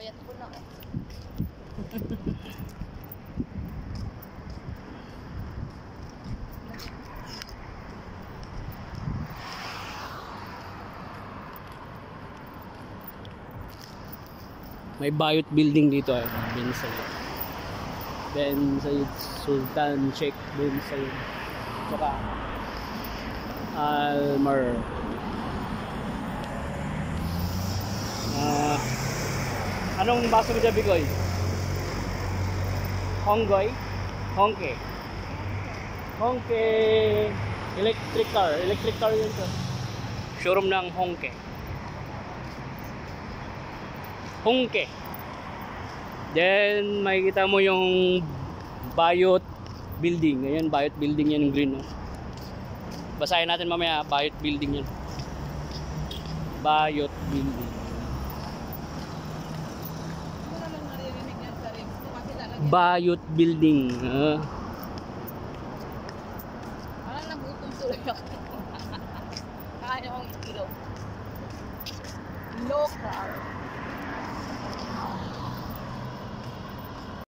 Payat ko na. May Bayot building dito bin Said. Then Said Sultan Sheikh bin Said. Saka Almar. Anong baso mo dyan, Bigoy? Honggoy? Hongke. Hongke electric car. Electric car yun to. Showroom ng Hongke. Hongke. Then makikita mo yung Bayot building. Ayan, Bayot building yan, yung green. No? Basahin natin mamaya, Bayot building yan. Bayot building. Bayot building. Parang nagutom tuloy ako. Kaya akong itlog. Local.